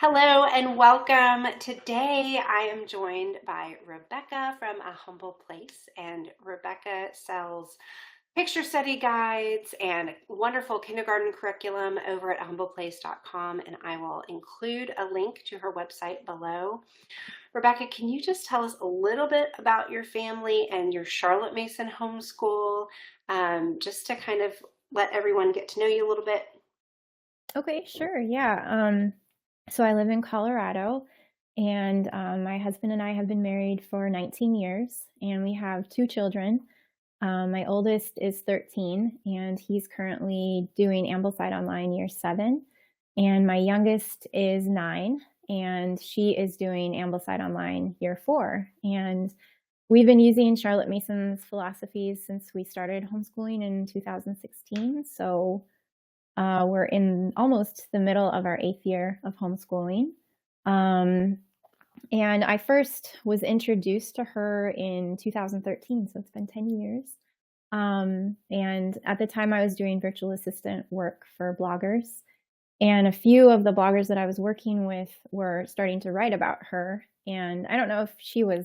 Hello and welcome. Today I am joined by Rebecca from A Humble Place, and Rebecca sells picture study guides and wonderful kindergarten curriculum over at humbleplace.com, and I will include a link to her website below. Rebecca, can you just tell us a little bit about your family and your Charlotte Mason homeschool, just to kind of let everyone get to know you a little bit? Okay, sure. Yeah. So I live in Colorado, and my husband and I have been married for 19 years, and we have two children. My oldest is 13, and he's currently doing Ambleside Online year 7. And my youngest is 9, and she is doing Ambleside Online year 4. And we've been using Charlotte Mason's philosophies since we started homeschooling in 2016. So we're in almost the middle of our 8th year of homeschooling. Um, and I first was introduced to her in 2013, so it's been 10 years. And at the time, I was doing virtual assistant work for bloggers. And a few of the bloggers that I was working with were starting to write about her. And I don't know if she was,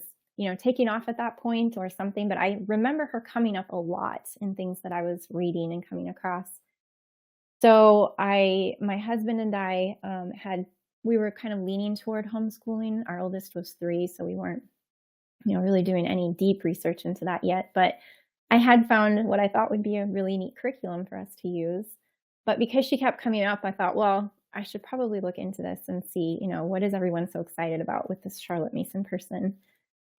taking off at that point or something, but I remember her coming up a lot in things that I was reading and coming across. So my husband and I we were kind of leaning toward homeschooling. Our oldest was 3, so we weren't, really doing any deep research into that yet. But I had found what I thought would be a really neat curriculum for us to use. But because she kept coming up, I thought, well, I should probably look into this and see, what is everyone so excited about with this Charlotte Mason person.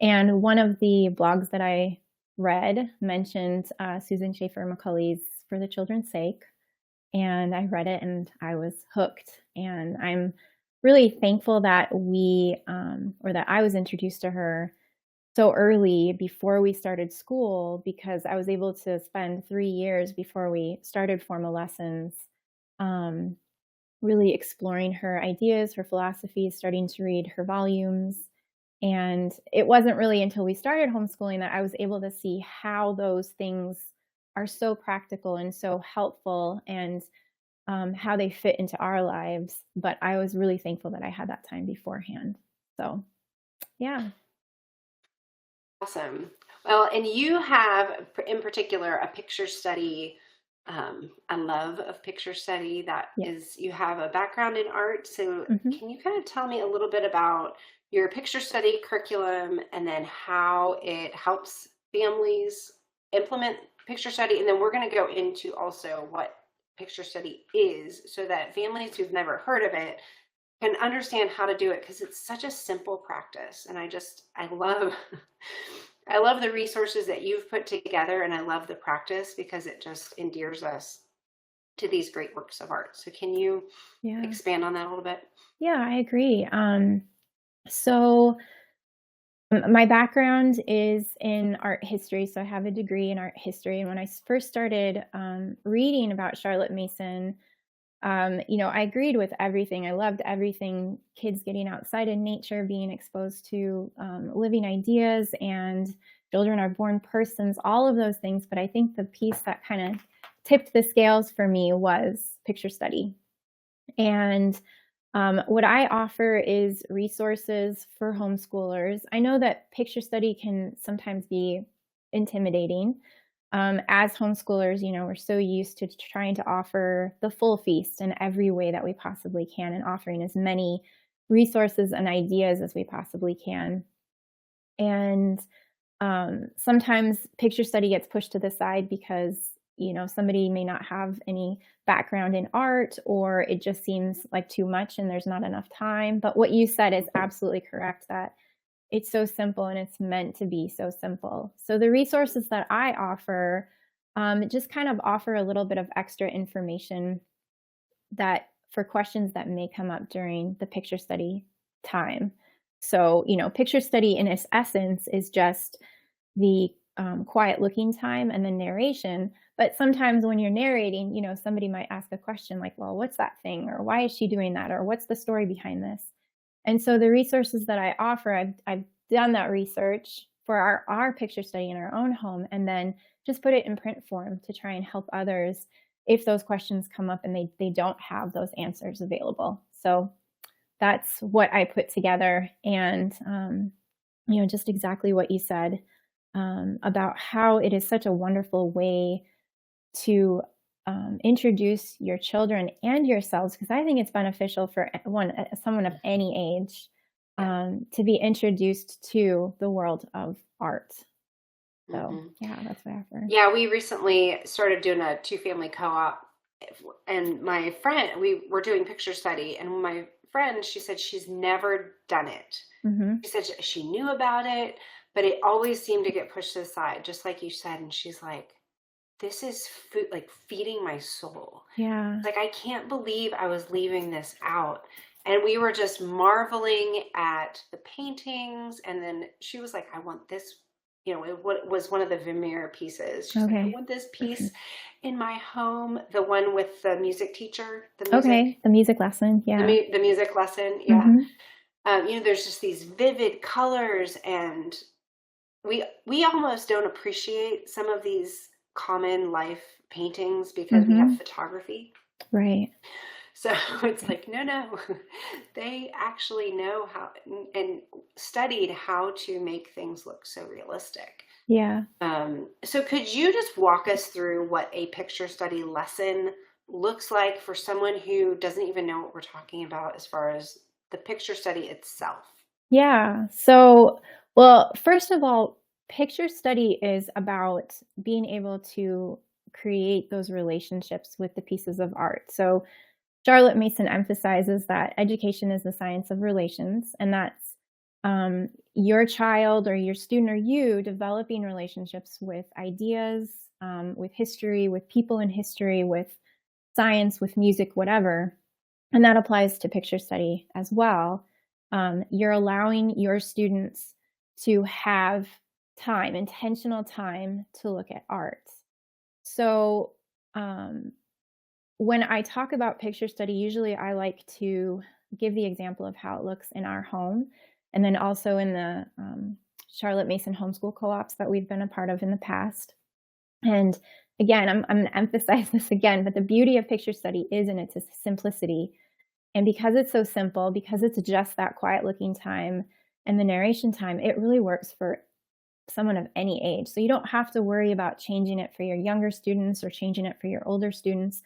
And one of the blogs that I read mentioned Susan Schaefer McCulley's For the Children's Sake, and I read it and I was hooked. And I'm really thankful that that I was introduced to her so early before we started school, because I was able to spend 3 years before we started formal lessons, um, really exploring her ideas, her philosophies, starting to read her volumes. And it wasn't really until we started homeschooling that I was able to see how those things are so practical and so helpful, and how they fit into our lives. But I was really thankful that I had that time beforehand. So, yeah. Awesome. Well, and you have, in particular, a picture study, a love of picture study that Yeah. is, you have a background in art. So, hmm can you kind of tell me a little bit about your picture study curriculum and then how it helps families implement picture study? And then we're going to go into also what picture study is so that families who've never heard of it can understand how to do it, because it's such a simple practice. And I love I love the resources that you've put together, and I love the practice because it just endears us to these great works of art. So can you Yeah. expand on that a little bit? Yeah, I agree. So my background is in art history. So I have a degree in art history. And when I first started reading about Charlotte Mason, I agreed with everything. I loved everything: kids getting outside in nature, being exposed to living ideas, and children are born persons, all of those things. But I think the piece that kind of tipped the scales for me was picture study. And what I offer is resources for homeschoolers. I know that picture study can sometimes be intimidating. As homeschoolers, we're so used to trying to offer the full feast in every way that we possibly can, and offering as many resources and ideas as we possibly can. And sometimes picture study gets pushed to the side because, somebody may not have any background in art, or it just seems like too much and there's not enough time. But what you said is absolutely correct, that it's so simple and it's meant to be so simple. So the resources that I offer just kind of offer a little bit of extra information that for questions that may come up during the picture study time. So, picture study in its essence is just the quiet looking time and the narration. But sometimes when you're narrating, somebody might ask a question like, well, what's that thing? Or why is she doing that? Or what's the story behind this? And so the resources that I offer, I've done that research for our picture study in our own home, and then just put it in print form to try and help others if those questions come up and they don't have those answers available. So that's what I put together. And, just exactly what you said about how it is such a wonderful way to introduce your children and yourselves, because I think it's beneficial for someone of any age Yeah. to be introduced to the world of art. So Hmm. yeah, that's what I offer. Yeah, we recently started doing a two-family co-op, and my friend, we were doing picture study, and my friend, she said she's never done it. Hmm. She said she knew about it, but it always seemed to get pushed to the side, just like you said. And she's like, this is food, like feeding my soul. Yeah. Like, I can't believe I was leaving this out. And we were just marveling at the paintings. And then she was like, I want this, it was one of the Vermeer pieces. She's like, I Okay. want this piece in my home, the one with the music teacher, Okay. The music lesson. Yeah. the music lesson. Yeah. Hmm. There's just these vivid colors, and we almost don't appreciate some of these common life paintings because we have Hmm. photography. Right. So it's like, no, they actually know how and studied how to make things look so realistic. Yeah. So could you just walk us through what a picture study lesson looks like for someone who doesn't even know what we're talking about as far as the picture study itself? Yeah. So, well, first of all, picture study is about being able to create those relationships with the pieces of art. So, Charlotte Mason emphasizes that education is the science of relations, and that's your child or your student or you developing relationships with ideas, with history, with people in history, with science, with music, whatever. And that applies to picture study as well. You're allowing your students to have time, intentional time to look at art. So, um, when I talk about picture study, usually I like to give the example of how it looks in our home, and then also in the Charlotte Mason Homeschool co-ops that we've been a part of in the past. And again, I'm going to emphasize this again, but the beauty of picture study is in its simplicity. And because it's so simple, because it's just that quiet looking time and the narration time, it really works for someone of any age. So you don't have to worry about changing it for your younger students or changing it for your older students.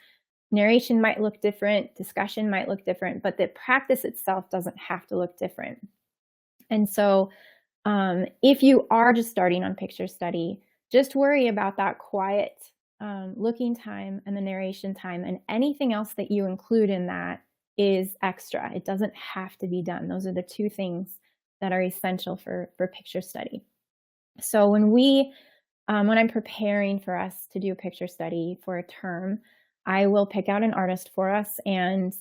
Narration might look different, discussion might look different, but the practice itself doesn't have to look different. And so if you are just starting on picture study, just worry about that quiet looking time and the narration time, and anything else that you include in that is extra. It doesn't have to be done. Those are the two things that are essential for picture study. So when I'm preparing for us to do a picture study for a term, I will pick out an artist for us, and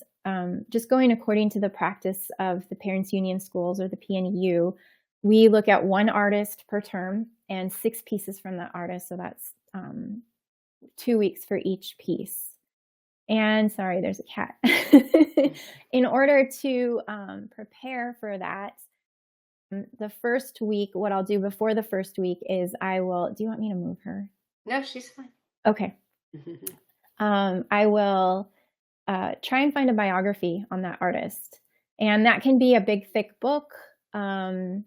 just going according to the practice of the Parents Union Schools or the PNEU, we look at one artist per term and 6 pieces from that artist. So that's 2 weeks for each piece. And sorry, there's a cat. In order to prepare for that, the first week, what I'll do before the first week is do you want me to move her? No, she's fine. Okay. I will try and find a biography on that artist. And that can be a big, thick book. I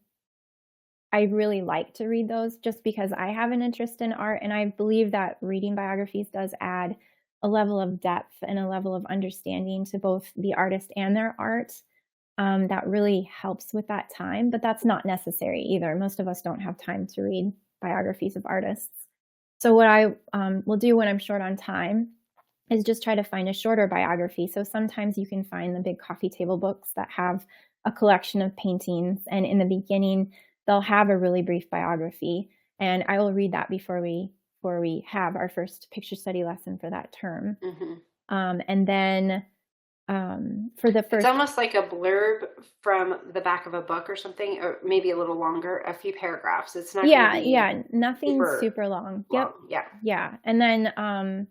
really like to read those just because I have an interest in art. And I believe that reading biographies does add a level of depth and a level of understanding to both the artist and their art. That really helps with that time, but that's not necessary either. Most of us don't have time to read biographies of artists. So what I will do when I'm short on time is just try to find a shorter biography. So sometimes you can find the big coffee table books that have a collection of paintings, and in the beginning they'll have a really brief biography, and I will read that before we have our first picture study lesson for that term. And then for the first, it's almost like a blurb from the back of a book or something, or maybe a little longer, a few paragraphs. It's not nothing super long. Yep. Yeah. And then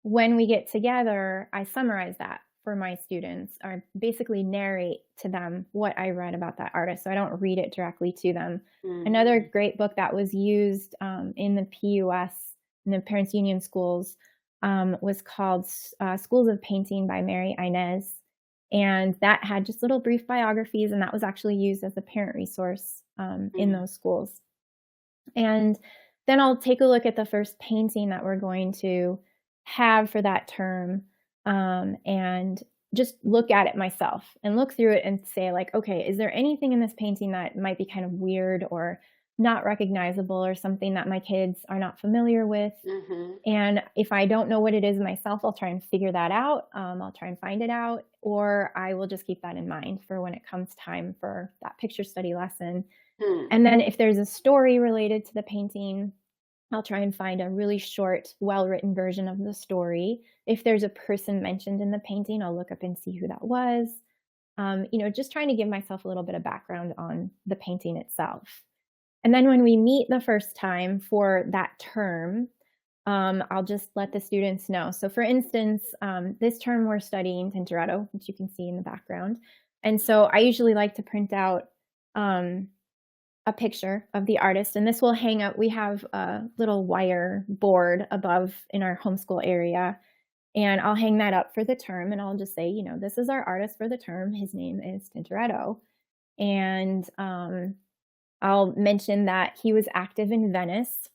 when we get together, I summarize that for my students, or basically narrate to them what I read about that artist. So I don't read it directly to them. Another great book that was used in the PUS, in the Parents Union Schools, was called Schools of Painting by Mary Inez. And that had just little brief biographies, and that was actually used as a parent resource in those schools. And then I'll take a look at the first painting that we're going to have for that term, and just look at it myself and look through it and say, like, okay, is there anything in this painting that might be kind of weird or not recognizable or something that my kids are not familiar with? Mm-hmm. And if I don't know what it is myself, I'll try and figure that out. I'll try and find it out, or I will just keep that in mind for when it comes time for that picture study lesson. Hmm. And then if there's a story related to the painting, I'll try and find a really short, well-written version of the story. If there's a person mentioned in the painting, I'll look up and see who that was. Just trying to give myself a little bit of background on the painting itself. And then when we meet the first time for that term, I'll just let the students know. So for instance, this term we're studying Tintoretto, which you can see in the background. And so I usually like to print out a picture of the artist, and this will hang up. We have a little wire board above in our homeschool area, and I'll hang that up for the term, and I'll just say, this is our artist for the term. His name is Tintoretto. And I'll mention that he was active in Venice.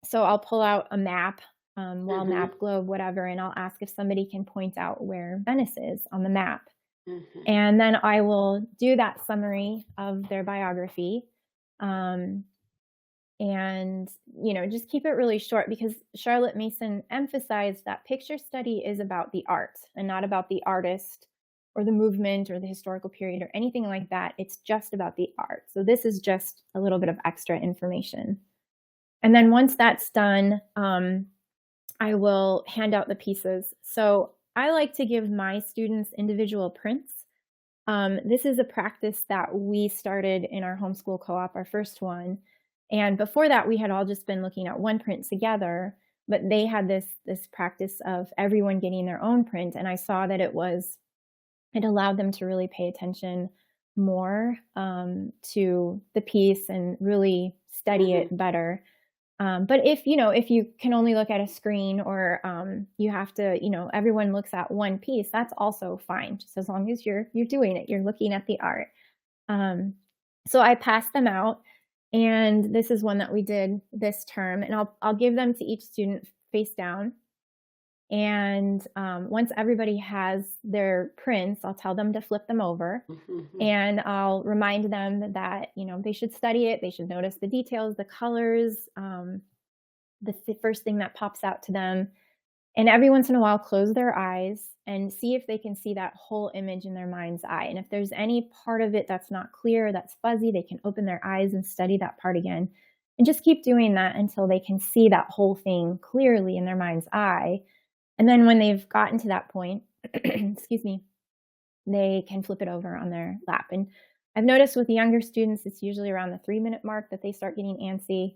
So I'll pull out a map, wall Mm-hmm. map, globe, whatever, and I'll ask if somebody can point out where Venice is on the map. Mm-hmm. And then I will do that summary of their biography. And just keep it really short, because Charlotte Mason emphasized that picture study is about the art and not about the artist or the movement or the historical period or anything like that. It's just about the art. So this is just a little bit of extra information. And then once that's done, I will hand out the pieces. So I like to give my students individual prints. This is a practice that we started in our homeschool co-op, our first one. And before that, we had all just been looking at one print together, but they had this practice of everyone getting their own print. And I saw that it allowed them to really pay attention more to the piece and really study it better. But if you can only look at a screen, or you have to, everyone looks at one piece, that's also fine, just as long as you're doing it, you're looking at the art. So I passed them out, and this is one that we did this term, and I'll give them to each student face down. And once everybody has their prints, I'll tell them to flip them over. Mm-hmm. And I'll remind them that, they should study it. They should notice the details, the colors, the first thing that pops out to them. And every once in a while, close their eyes and see if they can see that whole image in their mind's eye. And if there's any part of it that's not clear, that's fuzzy, they can open their eyes and study that part again. And just keep doing that until they can see that whole thing clearly in their mind's eye. And then when they've gotten to that point, excuse me, they can flip it over on their lap. And I've noticed with the younger students, it's usually around the 3-minute mark that they start getting antsy.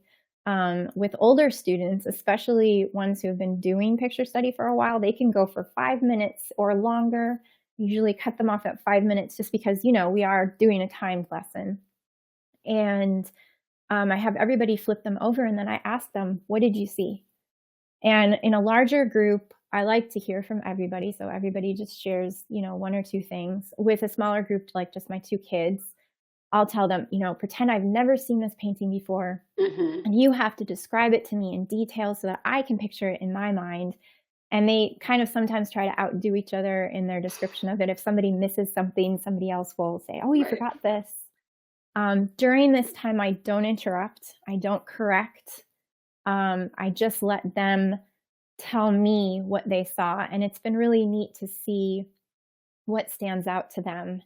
With older students, especially ones who have been doing picture study for a while, they can go for 5 minutes or longer. Usually cut them off at 5 minutes, just because, we are doing a timed lesson. And I have everybody flip them over, and then I ask them, what did you see? And in a larger group, I like to hear from everybody. So everybody just shares, 1 or 2 things. With a smaller group, like just my 2 kids, I'll tell them, pretend I've never seen this painting before. Mm-hmm. And you have to describe it to me in detail so that I can picture it in my mind. And they kind of sometimes try to outdo each other in their description of it. If somebody misses something, somebody else will say, oh, you forgot this. During this time, I don't interrupt. I don't correct. I just let them tell me what they saw. And it's been really neat to see what stands out to them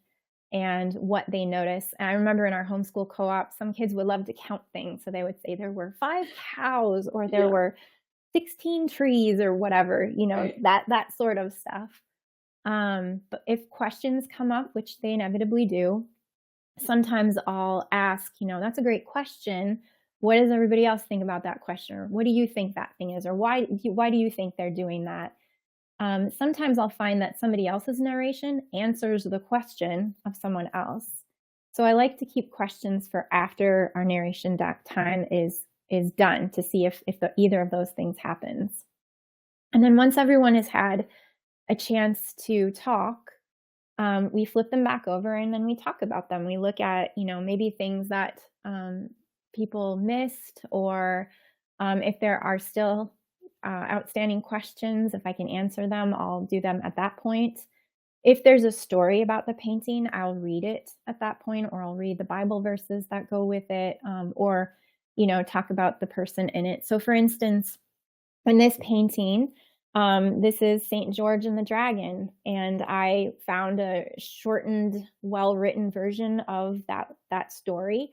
and what they notice. And I remember in our homeschool co-op, some kids would love to count things. So they would say there were 5 cows, or there were 16 trees, or whatever, that sort of stuff. But if questions come up, which they inevitably do, sometimes I'll ask, that's a great question. What does everybody else think about that question? Or what do you think that thing is? Or why do you think they're doing that? Sometimes I'll find that somebody else's narration answers the question of someone else. So I like to keep questions for after our narration time is done, to see if either of those things happens. And then once everyone has had a chance to talk, we flip them back over and then we talk about them. We look at, maybe things that people missed, or if there are still outstanding questions, if I can answer them, I'll do them at that point. If there's a story about the painting, I'll read it at that point, or I'll read the Bible verses that go with it, or, talk about the person in it. So, for instance, in this painting, this is St. George and the Dragon, and I found a shortened, well-written version of that story,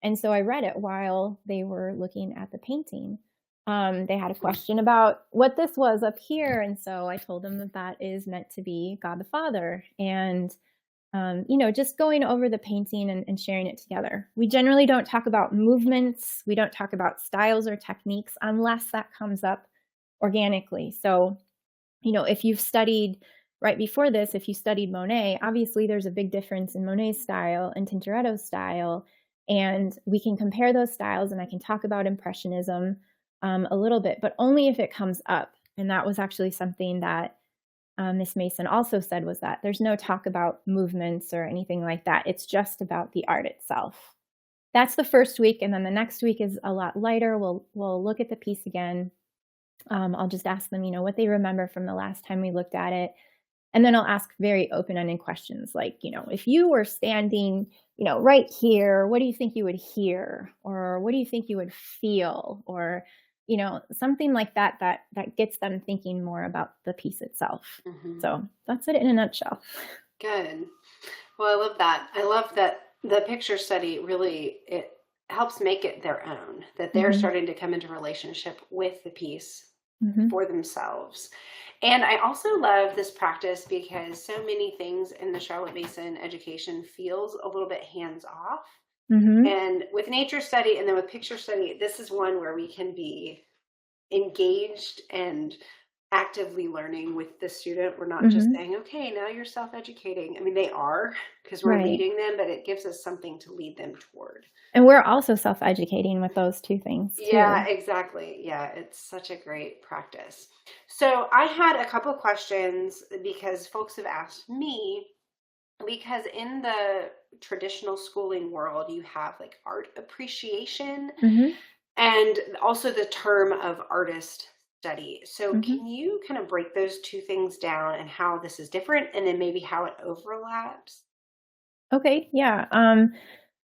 and so I read it while they were looking at the painting. They had a question about what this was up here, and so I told them that that is meant to be God the Father, and just going over the painting and sharing it together. We generally don't talk about movements, we don't talk about styles or techniques unless that comes up organically. So, if you've studied right before this, if you studied Monet, obviously there's a big difference in Monet's style and Tintoretto's style. And we can compare those styles, and I can talk about Impressionism a little bit, but only if it comes up. And that was actually something that Miss Mason also said, was that there's no talk about movements or anything like that. It's just about the art itself. That's the first week, and then the next week is a lot lighter. We'll look at the piece again. I'll just ask them, what they remember from the last time we looked at it. And then I'll ask very open-ended questions like, if you were standing, right here, what do you think you would hear? Or what do you think you would feel? Or, something like that gets them thinking more about the piece itself. So that's it in a nutshell. Good. Well, I love that. I love that the picture study really, it helps make it their own, that they're starting to come into relationship with the piece for themselves. And I also love this practice because so many things in the Charlotte Mason education feels a little bit hands-off. And with nature study and then with picture study, this is one where we can be engaged and actively learning with the student. We're not just saying, okay, now you're self-educating. I mean, they are, because we're leading them, but it gives us something to lead them toward. And we're also self-educating with those two things too. Yeah, exactly. Yeah, it's such a great practice. So I had a couple questions because folks have asked me, because in the traditional schooling world, you have like art appreciation and also the term of artist study. So can you kind of break those two things down and how this is different, and then maybe how it overlaps? Okay, yeah.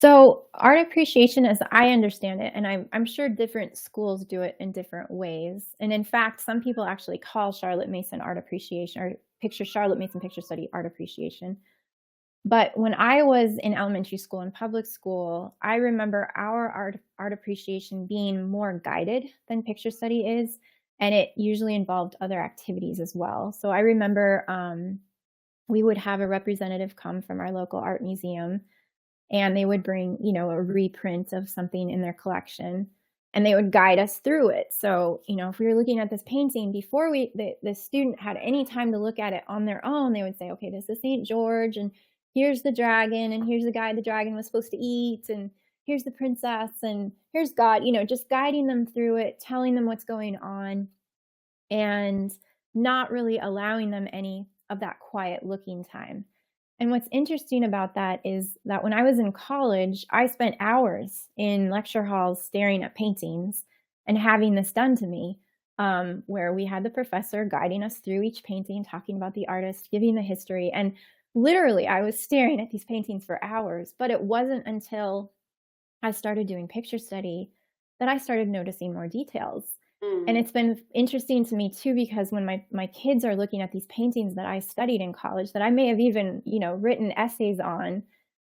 So art appreciation, as I understand it, and I'm sure different schools do it in different ways. And in fact, some people actually call Charlotte Mason art appreciation, or Charlotte Mason picture study art appreciation. But when I was in elementary school and public school, I remember our art appreciation being more guided than picture study is, and it usually involved other activities as well. So I remember we would have a representative come from our local art museum, and they would bring, a reprint of something in their collection, and they would guide us through it. So, if we were looking at this painting, before the student had any time to look at it on their own, they would say, okay, this is St. George, and here's the dragon, and here's the guy the dragon was supposed to eat, and here's the princess, and here's God, just guiding them through it, telling them what's going on, and not really allowing them any of that quiet looking time. And what's interesting about that is that when I was in college, I spent hours in lecture halls staring at paintings and having this done to me, where we had the professor guiding us through each painting, talking about the artist, giving the history. And literally, I was staring at these paintings for hours. But it wasn't until I started doing picture study that I started noticing more details. And it's been interesting to me too, because when my kids are looking at these paintings that I studied in college, that I may have even, written essays on,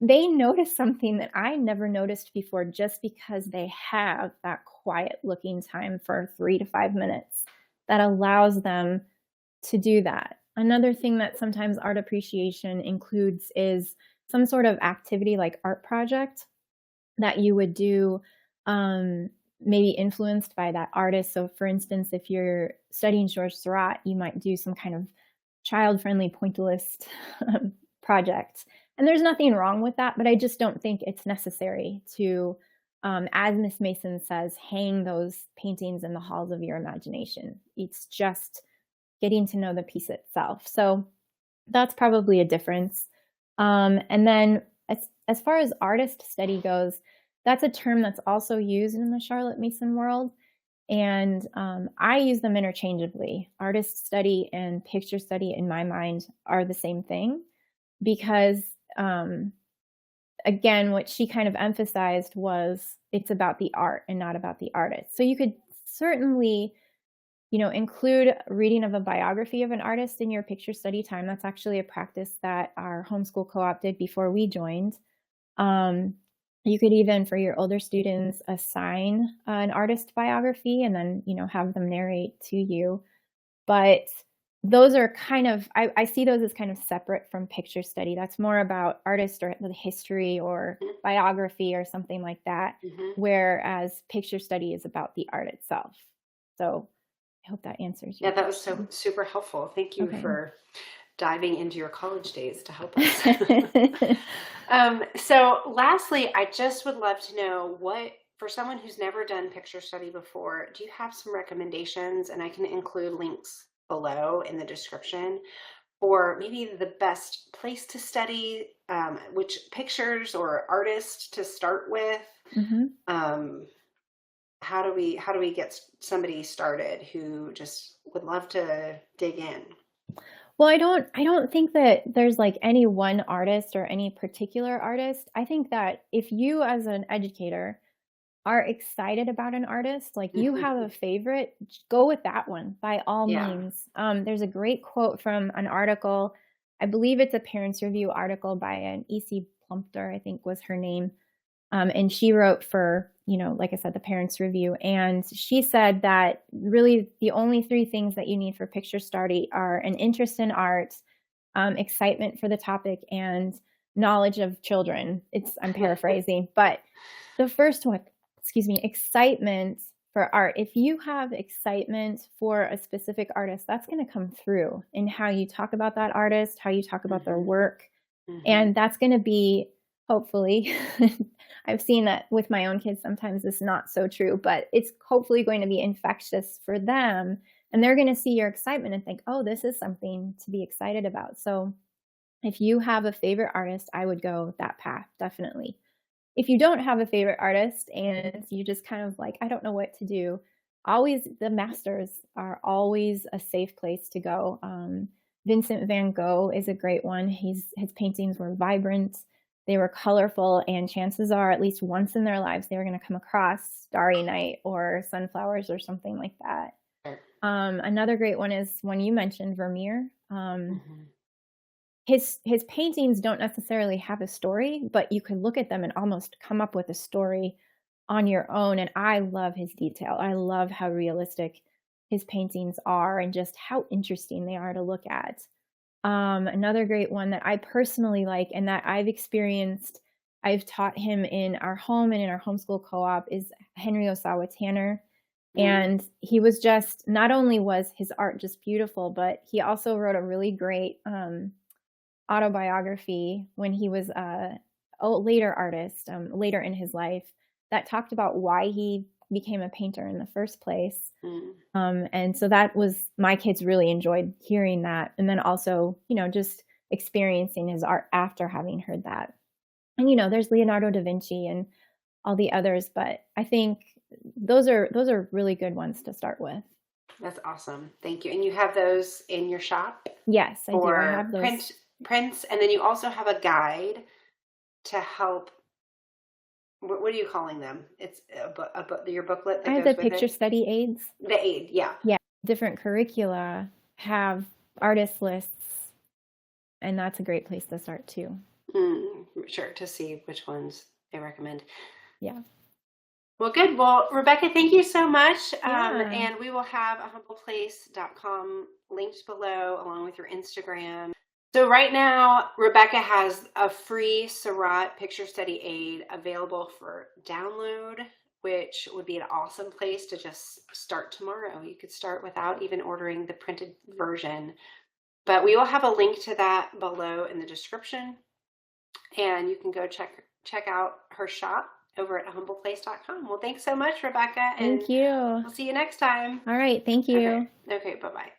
they notice something that I never noticed before, just because they have that quiet looking time for 3 to 5 minutes that allows them to do that. Another thing that sometimes art appreciation includes is some sort of activity like art project that you would do, maybe influenced by that artist. So for instance, if you're studying Georges Seurat, you might do some kind of child-friendly pointillist project. And there's nothing wrong with that, but I just don't think it's necessary to, as Miss Mason says, hang those paintings in the halls of your imagination. It's just getting to know the piece itself. So That's probably a difference. And then as far as artist study goes, that's a term that's also used in the Charlotte Mason world. And I use them interchangeably. Artist study and picture study, in my mind, are the same thing because, um, again, what she kind of emphasized was it's about the art and not about the artist. So you could certainly, include reading of a biography of an artist in your picture study time. That's actually a practice that our homeschool co-op did before we joined. Um, you could even, for your older students, assign an artist biography and then, have them narrate to you. But those are kind of, I see those as kind of separate from picture study. That's more about artist or the history or biography or something like that. Mm-hmm. Whereas picture study is about the art itself. So I hope that answers your Yeah, that was so question. super helpful. Thank you Okay. for diving into your college days to help us. So lastly, I just would love to know for someone who's never done picture study before, do you have some recommendations? And I can include links below in the description for maybe the best place to study, which pictures or artists to start with. Mhm. How do we get somebody started who just would love to dig in? Well, I don't think that there's like any one artist or any particular artist. I think that if you as an educator are excited about an artist, like you have a favorite, go with that one by all Yeah. means. There's a great quote from an article. I believe it's a parents review article by an EC Plumpter, I think was her name. And she wrote for, like I said, the parents review. And she said that really the only three things that you need for picture study are an interest in art, excitement for the topic, and knowledge of children. I'm paraphrasing, but the first one, excuse me, excitement for art. If you have excitement for a specific artist, that's going to come through in how you talk about that artist, how you talk about their work. Mm-hmm. And that's going to be, hopefully, I've seen that with my own kids. Sometimes it's not so true, but it's hopefully going to be infectious for them. And they're going to see your excitement and think, oh, this is something to be excited about. So if you have a favorite artist, I would go that path, definitely. If you don't have a favorite artist and you just kind of like, I don't know what to do, always the masters are always a safe place to go. Vincent van Gogh is a great one. His paintings were vibrant, they were colorful, and chances are at least once in their lives they were going to come across Starry Night or sunflowers or something like that. Sure. Another great one is one you mentioned, Vermeer. Mm-hmm. His paintings don't necessarily have a story, but you can look at them and almost come up with a story on your own. And I love his detail. I love how realistic his paintings are and just how interesting they are to look at. Another great one that I personally like and that I've taught him in our home and in our homeschool co-op is Henry Osawa Tanner. And he was just, not only was his art just beautiful, but he also wrote a really great autobiography when he was a later artist, later in his life, that talked about why he became a painter in the first place. And so that was, my kids really enjoyed hearing that. And then also, just experiencing his art after having heard that. And, there's Leonardo da Vinci and all the others, but I think those are really good ones to start with. That's awesome. Thank you. And you have those in your shop? Yes, I do. I have Or those. prints, and then you also have a guide to help. What are you calling them? It's your booklet I that have the goes with picture it? study aids. The aid, yeah. Yeah, different curricula have artist lists, and that's a great place to start too. Sure, to see which ones they recommend. Yeah. Well, good. Well, Rebecca, thank you so much. Yeah. And we will have ahumbleplace.com linked below along with your Instagram. So right now, Rebecca has a free Surratt picture study aid available for download, which would be an awesome place to just start tomorrow. You could start without even ordering the printed version. But we will have a link to that below in the description. And you can go check out her shop over at humbleplace.com. Well, thanks so much, Rebecca. And Thank you. we'll see you next time. All right. Thank you. Okay, bye-bye.